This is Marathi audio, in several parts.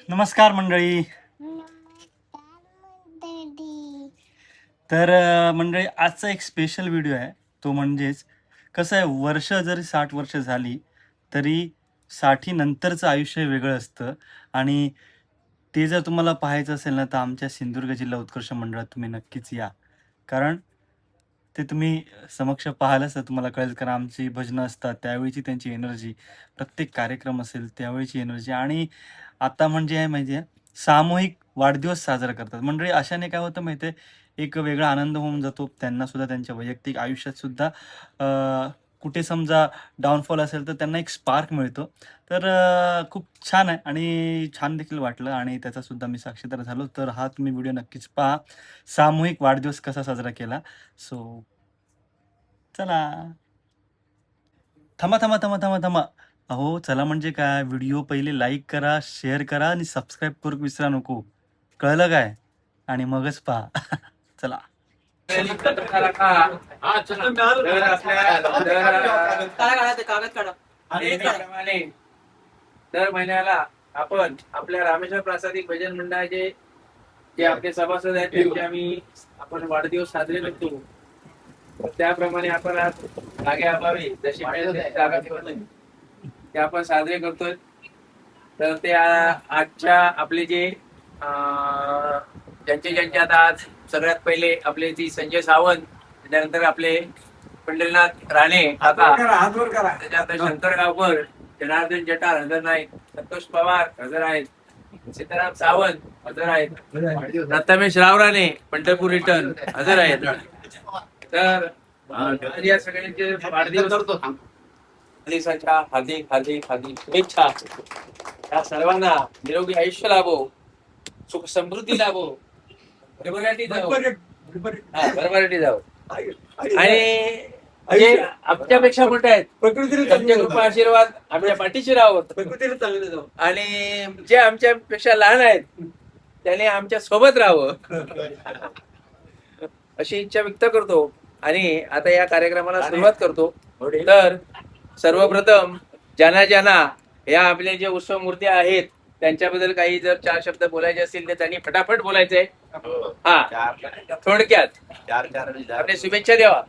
नमस्कार मंडळी. तर मंडळी आजचा एक स्पेशल व्हिडिओ आहे. तो म्हणजेच कसं आहे, वर्ष जरी 60 वर्ष झाली तरी 60 नंतरचं आयुष्य वेगळं असतं. आणि ते जर तुम्हाला पाहायचं असेल ना, तर आमच्या सिंधुदुर्ग जिल्हा उत्कर्ष मंडळात तुम्ही नक्कीच या. कारण ते तुम्ही समक्ष पाहालच तर तुम्हाला कळेल. कारण आमची भजनं असतात त्यावेळीची त्यांची एनर्जी, प्रत्येक कार्यक्रम असेल त्यावेळीची एनर्जी, आणि आता म्हणजे आहे माहिती आहे, सामूहिक वाढदिवस साजरा करतात मंडळी. अशाने काय होतं माहिती आहे, एक वेगळा आनंद होऊन जातो त्यांना सुद्धा. त्यांच्या वैयक्तिक आयुष्यात सुद्धा कुठे समजा डाऊनफॉल असेल तर त्यांना एक स्पार्क मिळतो. तर खूप छान आहे आणि छान देखील वाटलं, आणि त्याचा सुद्धा मी साक्षीदार झालो. तर हा तुम्ही व्हिडिओ नक्कीच पहा, सामूहिक वाढदिवस कसा साजरा केला. सो चला. थांबा थांबा थांबा थांबा थांबा. अहो चला म्हणजे काय, व्हिडिओ पहिले लाईक करा, शेअर करा आणि सबस्क्राईब करू विसरा नको. कळलं काय? आणि मगच पहा. चला. दर महिन्याला आपण आपल्या रामेश्वर प्रासादिक भजन मंडळाचे जे आपले सभासद आहेत त्यांचे आपण वाढदिवस साजरे करतो. त्याप्रमाणे आपण आज जागे अभावी जशी जागा ठेवत नाही ते आपण साजरे करतोय. तर ते आजच्या आपले जे ज्यांचे आता आज सगळ्यात पहिले आपले ती संजय सावंत, त्यानंतर आपले पंढरीनाथ राणे काका, त्याच्यानंतर शंकर गावकर, जनार्दन जटार हजर नाहीत, संतोष पवार हजर आहेत, सीताराम सावंत हजर आहेत, रत्नामेश रावराणे पंढरपूर रिटर्न हजर आहेत. तर या सगळ्यांचे वाढदिवसाच्या हार्दिक हार्दिक हार्दिक शुभेच्छा. या सर्वांना निरोगी आयुष्य लाभो, सुख समृद्धी लाभो, भरभराटी जाओ, भरभराटी जाओ. आणि जे आमच्यापेक्षा मोठे आहेत त्यांच्या कृपा आशीर्वाद आमच्या पाठीशी राहावं, आणि जे आमच्यापेक्षा लहान आहेत त्याने आमच्या सोबत राहावं अशी इच्छा व्यक्त करतो. आणि आता या कार्यक्रमाला सुरुवात करतो. तर सर्वप्रथम ज्यांना या आपले जे उत्सव मूर्ती आहेत त्यांच्याबद्दल काही जर 4 शब्द बोलायचे असतील तर त्यांनी फटाफट बोलायचंय. हा, थोडक्यात आपले शुभेच्छा द्यावा.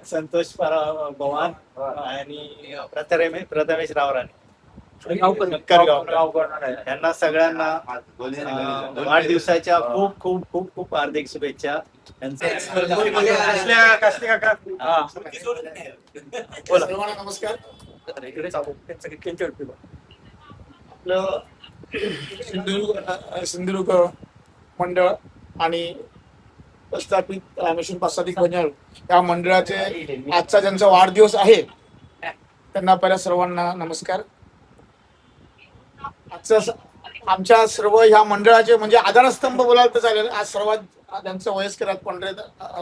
संतोष पवार आणि प्रथमेश रावराणे यांना सगळ्यांना वाढदिवसाच्या खूप खूप खूप खूप हार्दिक शुभेच्छा. नमस्कार. सिंधुदुर्ग मंडळ आणि प्रस्थापित रामेश्वर प्रासादिक भजन या मंडळाचे आजचा ज्यांचा वाढदिवस आहे त्यांना पहिल्या सर्वांना नमस्कार. आजचं आमच्या सर्व ह्या मंडळाचे म्हणजे आधारस्तंभ बोलायला तर चालेल. आज सर्वात त्यांचं वयस्कर आहेत पंढरे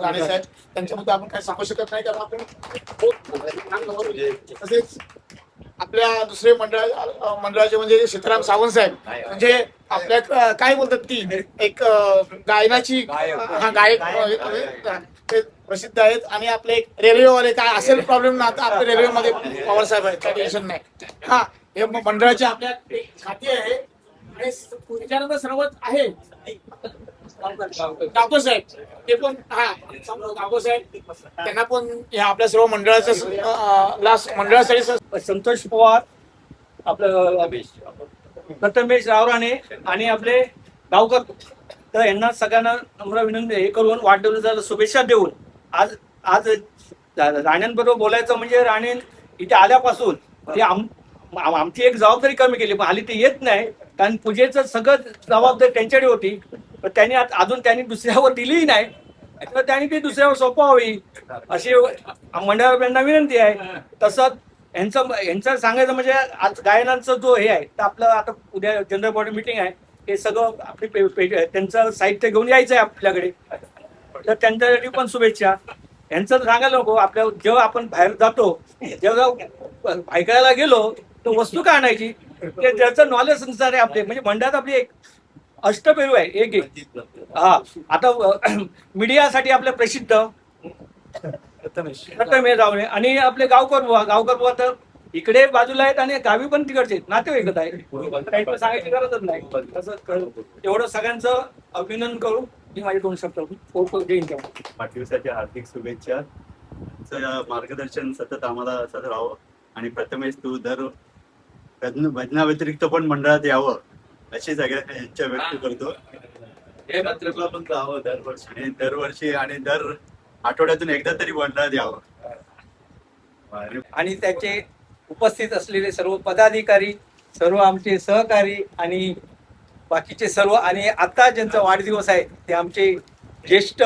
राणे साहेब, त्यांच्याबद्दल आपण काही सांगू शकत नाही कारण आपण तसेच आपल्या दुसरे मंडळाचे म्हणजे सीताराम सावंत साहेब, म्हणजे आपल्या काय बोलतात ती एक गायनाची गायक ते प्रसिद्ध आहेत. आणि आपले एक रेल्वेवाले काय असेल प्रॉब्लेम ना, आता आपल्या रेल्वेमध्ये पवार साहेब आहेत, काही टेन्शन नाही. हा, हे मंडळाचे आपल्या खाती आहे. आणि त्याच्यानंतर सर्वच आहे गावकर साहेब, ते पण गावकर साहेब, त्यांना पण ह्या आपल्या सर्व मंडळाचं मंडळासाठी संतोष पवार, आपलं प्रथमेश रावराणे आणि आपले गावकर, तर यांना सगळ्यांना नम्र विनंती हे करून वाढदिवसाला शुभेच्छा देऊन आज आज राण्यांबरोबर बोलायचं म्हणजे राणे इथे आल्यापासून ते आमची एक जबाबदारी कमी केली, पण हल्ली ते येत नाही कारण पूजेचं सगळं जबाबदारी त्यांच्याकडे होती. पण त्यांनी अजून त्यांनी दुसऱ्यावर दिलीही नाही, तर त्यांनी ती दुसऱ्यावर सोपवावी अशी मंडळाला विनंती आहे. तसंच यांचं सांगायचं म्हणजे आज गायनांचं जो हे आहे, तर आपलं आता उद्या जनरल बॉडी मीटिंग आहे, हे सगळं आपली त्यांचं साहित्य घेऊन यायचं आहे आपल्याकडे, तर त्यांच्यासाठी पण शुभेच्छा. यांचं सांगायला नको, आपल्या जेव्हा आपण बाहेर जातो जेव्हा ऐकायला गेलो तर वस्तू का आणायची, ते ज्याचं नॉलेज संसार आहे आपले, म्हणजे मंडळात आपली एक अष्टपेरू आहे एक एक. हा, आता मीडियासाठी आपलं प्रसिद्ध प्रथमेश रावणे आणि आपले गावकर बुवा तर इकडे बाजूला आहेत आणि गावी पण तिकडचे आहेत, नातेवाईकच आहे. काही पण सांगायची गरजच नाही. एवढं सगळ्यांचं अभिनंदन करू. मी माझे 2 शब्द घेईन तेव्हा. वाढदिवसाच्या हार्दिक शुभेच्छा. तुमचं मार्गदर्शन सतत आम्हाला सतत राहावं आणि प्रथमेश तू भजनाव्यतिरिक्त पण मंडळात यावं अशी सगळ्यांना इच्छा व्यक्त करतो. हे मात्र तुला पण राहावं दरवर्षी आणि दर आठवड्यातून एकदा तरी मंडळात यावं. आणि त्याचे उपस्थित असलेले सर्व पदाधिकारी, सर्व आमचे सहकारी आणि बाकीचे सर्व, आणि आता ज्यांचा वाढदिवस आहे ते आमचे ज्येष्ठ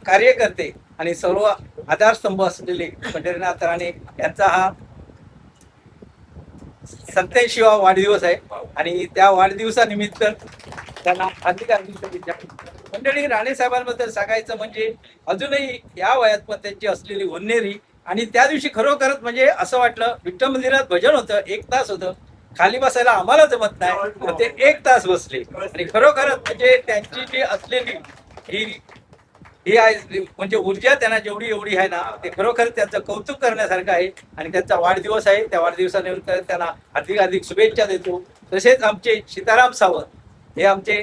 कार्यकर्ते आणि सर्व आधारस्तंभ असलेले पंढरीनाथ राणे यांचा हा 87वा वाढदिवस आहे. आणि त्या वाढदिवसानिमित्त त्यांना हार्दिक शुभेच्छा. मंडळी, राणे साहेबांबद्दल सांगायचं म्हणजे अजूनही या वयात पण त्यांची असलेली हुन्नेरी. आणि त्या दिवशी खरोखरच म्हणजे असं वाटलं, विठ्ठल मंदिरात भजन होतं, 1 तास होतं, खाली बसायला आम्हाला जमत नाही, तर ते 1 तास बसले. आणि खरोखरच म्हणजे त्यांची जी असलेली ही आहे म्हणजे ऊर्जा त्यांना जेवढी एवढी आहे ना, ते खरोखर त्यांचं कौतुक करण्यासारखं आहे. आणि त्यांचा वाढदिवस आहे, त्या वाढदिवसानिमित्त त्यांना हार्दिक शुभेच्छा देतो. तसेच आमचे सीताराम सावंत हे आमचे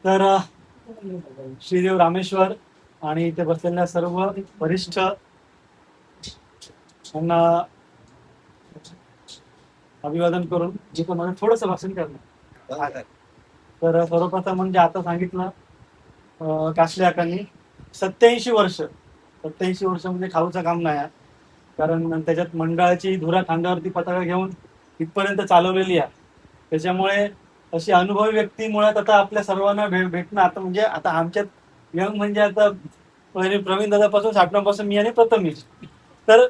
तर श्रीदेव रामेश्वर आणि इथे बसलेल्या सर्व वरिष्ठ यांना अभिवादन करून जिथं मला थोडंसं भाषण करणार. तर सर्वप्रथम म्हणजे आता सांगितलं कासले काकांनी 87 वर्ष म्हणजे खाऊचं काम नाही आहे. कारण त्याच्यात मंडळाची धुरा खांद्यावरती पताका घेऊन इथपर्यंत चालवलेली आहे. त्याच्यामुळे अशी अनुभवी व्यक्ती मुळात आता आपल्या सर्वांना भेटणं आता म्हणजे आता आमच्यात यंग म्हणजे आता प्रवीण दादापासून 60पासून मी आणि प्रथमेश. तर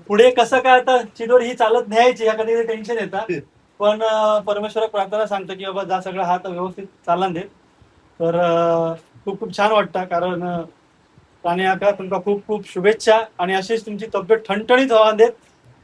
पुढे कसं काय आता चिडोर ही चालत न्यायची या कधी टेन्शन येतं, पण परमेश्वराला प्रार्थना सांगतो की बाबा जा सगळं हात व्यवस्थित चालून दे. तर खूप खूप छान वाटतं. कारण राणे काका तुमका खूप खूप शुभेच्छा आणि अशीच तुमची तब्येत ठणठणीत व्हावा देत.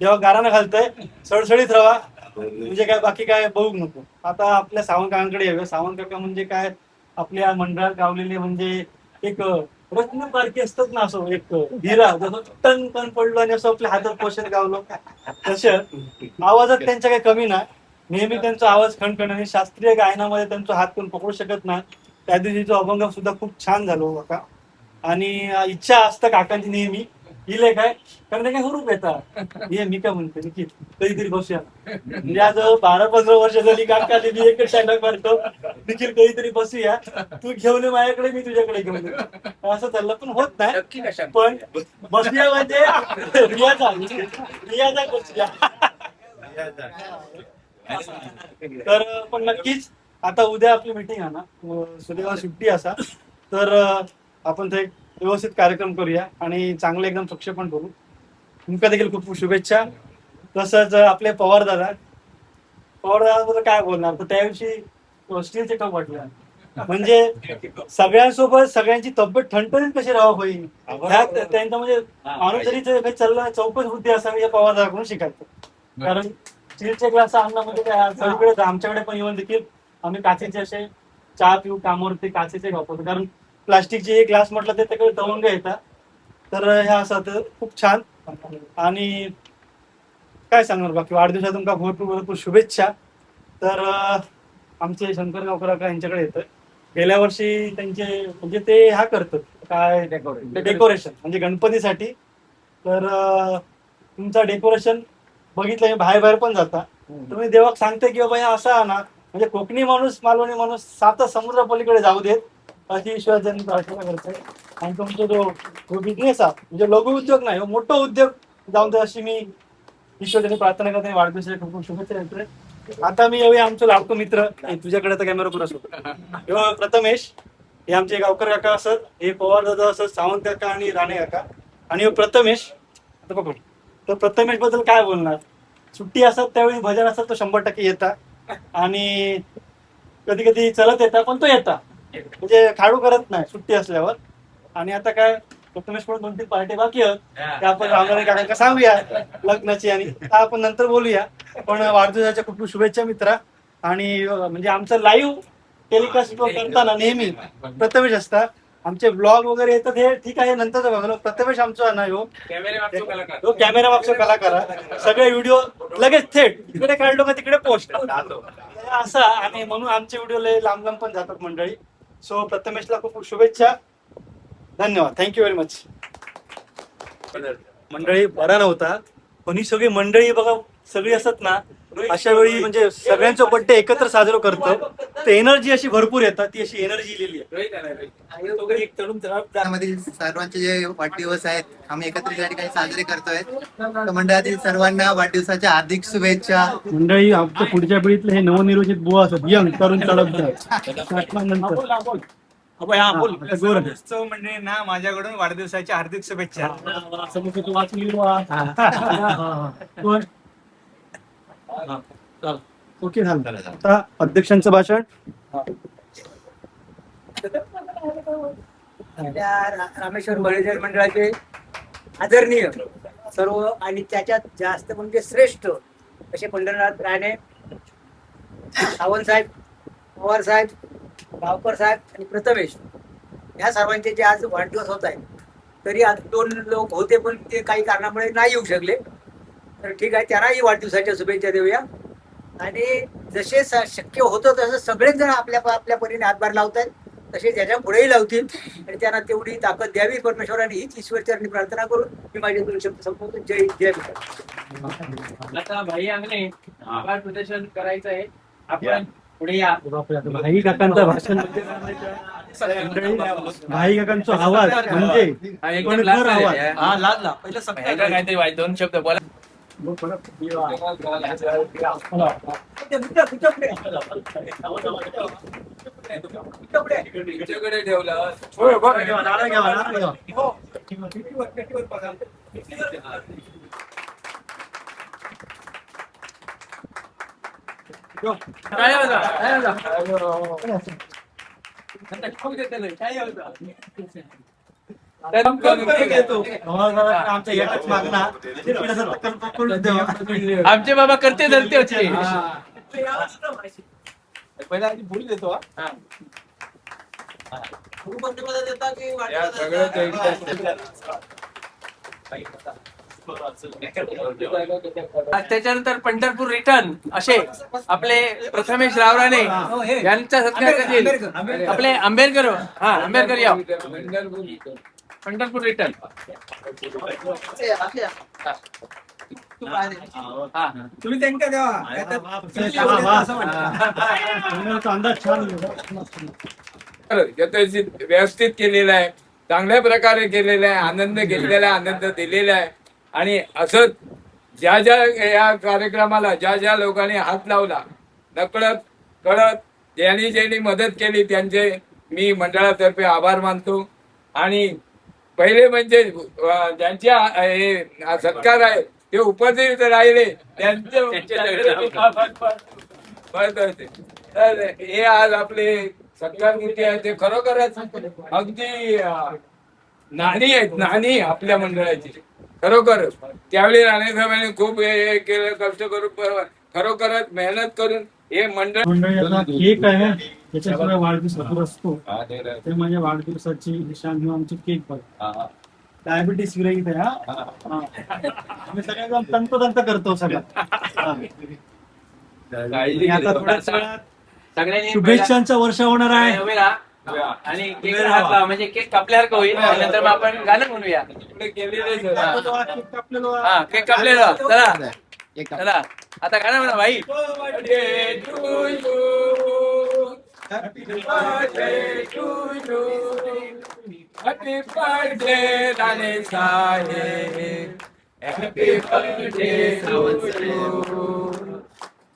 जेव्हा गारानं घालतंय सळसळीत राहा, म्हणजे काय बाकी काय बघू नको. आता आपल्या सावंत काकांकडे येऊया. सावंत काका म्हणजे काय आपल्या मंडळात गावलेले म्हणजे एक रत्नपारखी असतात ना, असं एक हिरा जसं टन टन पडलो आणि असं आपल्या हातात पोषण गावलो तसं आवाजात त्यांच्या काही कमी नाही. नेहमी त्यांचा आवाज खणखण आणि शास्त्रीय गायनामध्ये त्यांचा हात कोण पकडू शकत नाही. त्या दिवशीचा अभंग सुद्धा खूप छान झालो काका. आणि इच्छा असतं काकांची नेहमी हिले काय कारण ते काय हुरूप येतात. हे मी काय म्हणते निखिल कधीतरी बसूया. म्हणजे आज 12-15 वर्ष झाली काका मी एकच डायलॉग मारतो, निखिल कधीतरी बसूया, तू घेऊन माझ्याकडे मी तुझ्याकडे घेऊन असं चाललं, पण होत नाही. पण बसूया म्हणजे रियाजा बसूया. तर पण नक्कीच आता उद्या आपली मीटिंग आहे ना, सुदैवाने सुट्टी असा तर आपण ते व्यवस्थित कार्यक्रम करूया आणि चांगलं एकदम प्रक्षेपण करू. तुमका देखील खूप खूप शुभेच्छा. तसंच आपले पवार दादाबद्दल काय बोलणार, तर त्याविषयी स्टीलचे कप वाटलं म्हणजे सगळ्यांसोबत सगळ्यांची तब्येत ठणठणीत कशी राहावं होईल त्यांचा म्हणजे माणूस जरी चालला चौकस बुद्धी असावी या पवार दादाकडून शिकायचं. कारण स्टीलचे ग्लास आणण्यामध्ये काय सगळीकडे आमच्याकडे पण येऊन देखील आम्ही काचेचे असे चहा पिऊ कामावरती काचेचे वापरतो. कारण प्लास्टिकचे ग्लास म्हटलं ते तिकडे तवंग येतात. तर ह्या असं खूप छान. आणि काय सांगणार बाकी वाढदिवसात तुमका भरपूर शुभेच्छा. तर आमचे शंकर गावकर काका यांच्याकडे येतं. गेल्या वर्षी त्यांचे म्हणजे ते ह्या करतात काय डेकोरेशन म्हणजे गणपतीसाठी. तर तुमचा डेकोरेशन बघितलं बाहेर पण जाता. तुम्ही देवाक सांगते की बाबा असा ना म्हणजे कोकणी माणूस मालवणी माणूस 7 समुद्र पलीकडे जाऊ देत अशी ईश्वराची प्रार्थना करते. आणि तुमचा जो बिझनेस आहे म्हणजे लघु उद्योग नाही मोठा उद्योग जाऊन दे अशी मी ईश्वराची प्रार्थना करते. वाढदिवसाच्या खूप खूप शुभेच्छा देतोय. आता मी येऊया आमचं लाडको मित्र तुझ्याकडे तर कॅमेरा पुरा असतो प्रथमेश. हे आमचे गावकर काका असत, हे पवार दादा असत, सावंत काका आणि राणे काका. आणि प्रथमेश आता बघ. तर प्रथमेश बद्दल काय बोलणार. सुट्टी असतात त्यावेळी भजन असतात तो 100% येतात आणि कधी कधी चलत येतात पण तो येतात म्हणजे खाडू करत नाही सुट्टी असल्यावर. आणि आता काय प्रथमेश पण 2-3 पार्टी बाकी आहेत त्या आपण रामराणे काकांना सांगूया लग्नाची आणि आपण नंतर बोलूया. पण वाढदिवसाच्या खूप खूप शुभेच्छा मित्रा. आणि म्हणजे आमचं लाईव्ह टेलिकास्ट करताना नेहमी प्रथमेश असतात आमचे ब्लॉग वगैरे येतात हे ठीक आहे, नंतरच बघा. प्रथमेश आमचा ना हो कॅमेरे मागतो कलाकार. तो कॅमेरा मागचा कलाकार आहे. सगळे व्हिडिओ लगेच थेट इकडे काढलो का तिकडे पोस्ट असा, आणि म्हणून आमचे व्हिडिओ लय लांब लांब पण जातात मंडळी. सो प्रथमेशला खूप खूप शुभेच्छा, धन्यवाद, थँक्यू व्हेरी मच. मंडळी बरा नव्हता, पण ही सगळी मंडळी बघा सगळी असतात ना, अशा वेळी म्हणजे सगळ्यांचा बर्थडे एकत्र साजरा करतो, तर एनर्जी अशी भरपूर येतात. ती अशी एनर्जी लिहिली आहे. मंडळामधील सर्वांचे जे वाढदिवस आहेत आम्ही एकत्रित या ठिकाणी साजरे करतोय. तर मंडळातील सर्वांना वाढदिवसाच्या हार्दिक शुभेच्छा. मंडळी आमच्या पुढच्या पिढीतले हे नवनिर्वाचित बुवा असतात, यंग तरुण तडफदार. म्हणजे ना माझ्याकडून वाढदिवसाच्या हार्दिक शुभेच्छा. ओके झालं. आता अध्यक्षांचं भाषण. रामेश्वर बळीराजा मंडळाचे आदरणीय सर्व आणि त्याच्यात जास्त म्हणजे श्रेष्ठ असे पंढरनाथ राणे, सावंत साहेब, पवार साहेब, गावकर साहेब आणि प्रथमेश या सर्वांचे जे आज वाढदिवस होत आहे, तरी आज 2 लोक होते पण ते काही कारणामुळे नाही येऊ शकले. तर ठीक आहे, त्यांनाही वाढदिवसाच्या शुभेच्छा देऊया. आणि जसे शक्य होतं तसं सगळेच जण आपल्या आपल्या परीने हातभार लावत आहेत, तसे ज्याच्या पुढेही लावतील आणि त्यांना तेवढी ताकद द्यावी परमेश्वराने, हीच ईश्वरचरणी प्रार्थना करून मी माझे 2 शब्द संपवतो. जय जय विठ्ठल. आता भाई अंगणे आभार प्रदर्शन करायचं आहे. आपण पुढे या. भाई काकांचं भाषण म्हणजे भाई काकांचा आवाज म्हणजे हा, एकदम पण लास्ट घर आवाज. आहे. हा लादला पहिलं ह्याला काहीतरी वाईट 2 शब्द बोला. तुमच्याकडे ठेवलं. नारळ घ्यावा, नारळ घ्यावा. काय होता? काय होता? आता खूप देते नाही. काय होता? आमच्या एकच मागणा आमचे बाबा करते धरते होते. पहिला आधी बोलू देतो. हा. त्याच्यानंतर पंढरपूर रिटर्न असे आपले प्रथमेश रावराणे यांचा सत्कार करतील आपले आंबेडकर. हा, आंबेडकर या. पंढरपूर रिटर्न. तुम्ही त्यांना द्यावा. अंदाज छान. व्यवस्थित केलेलं आहे, चांगल्या प्रकारे केलेलं आहे, आनंद घेतलेला आहे, आनंद दिलेला आहे. आणि असंच ज्या ज्या या कार्यक्रमाला ज्या ज्या लोकांनी हात लावला, नकळत कळत ज्यांनी ज्यांनी मदत केली त्यांचे मी मंडळातर्फे आभार मानतो. आणि पहिले म्हणजे ज्यांच्या हे सत्कार आहे ते उपस्थित राहिले त्यांचे तर हे आज आपले सत्कार मूर्ती आहे ते खरोखरच अगदी नाणी आहेत, नाणी आपल्या मंडळाची खरोखर. त्यावेळी राणेसाहेबांनी खूप हे केलं, कष्ट करून खरोखरच मेहनत करून हे मंडळ. केक आहे त्याच्याशिवाय वाढदिवस भरपूर असतो, ते म्हणजे वाढदिवसाची निशाण घेऊन आमची केक बघा. डायबिटीस विरहित आहे. हा, आम्ही सगळ्या तंतोतंत करतो सगळं. आता थोड्याच वेळात सगळ्यांनी शुभेच्छांचा वर्ष होणार आहे. उभे राहा आणि केक हात लावा, म्हणजे केक कापल्यासारखं होईल. नंतर मग आपण गाणं म्हणूया. हा, केक कापलेला. चला चला आता गाणं म्हणा भाई. Happy birthday, Rane Sahib. Happy birthday to you.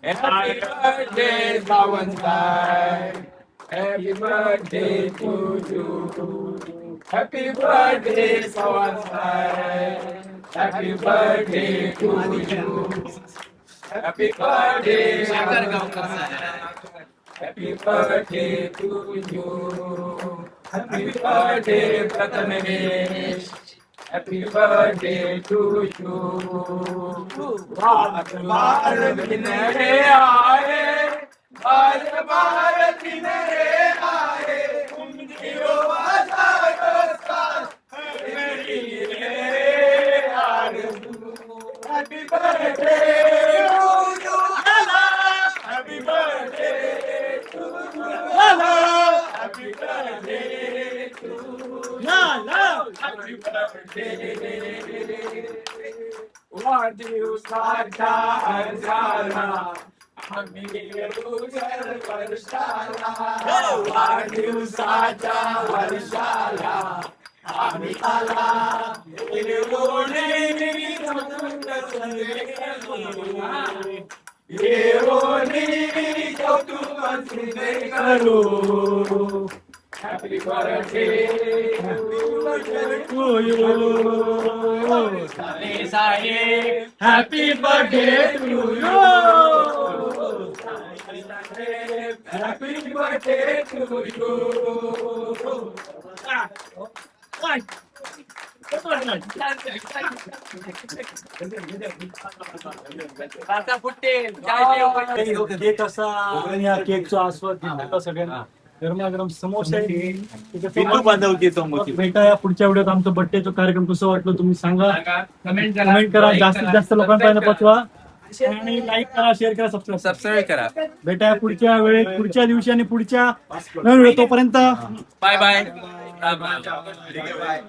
Happy birthday, Sawan Sahib. Happy birthday to you. Happy birthday, Sawan Sahib. Happy birthday to you. Happy birthday, Shankar Gaonkar Sahib. Happy birthday to you. Happy birthday, Prathamesh. Happy birthday to you. Bharat Bharat kinare aaye, Bharat Bharat kinare aaye, tum jio aza Happy birthday to you. Happy birthday to you. Happy birthday to you. Happy birthday. वाढदिवसाच्या हजारा आम्ही येऊ वर्षाला. वाढदिवसाच्या वर्षाला आम्ही आला येऊन कौतुक करू. Happy birthday to you. Happy birthday to you. Happy birthday to you. Cake असा आणि या केकचा आस्वाद घेतला सगळ्यांना. गरमागरम समोसे भेटाया पुढच्या व्हिडिओत. आमचा बर्थडेचा कार्यक्रम कसं वाटलं तुम्ही सांगा, कमेंट करा, जास्तीत जास्त लोकांपर्यंत पोहोचवा आणि लाईक करा, शेअर करा, सबस्क्राईब करा. भेटाया पुढच्या वेळेत, पुढच्या दिवशी आणि पुढच्या नवीन व्हिडिओ. तोपर्यंत बाय बाय. बाय.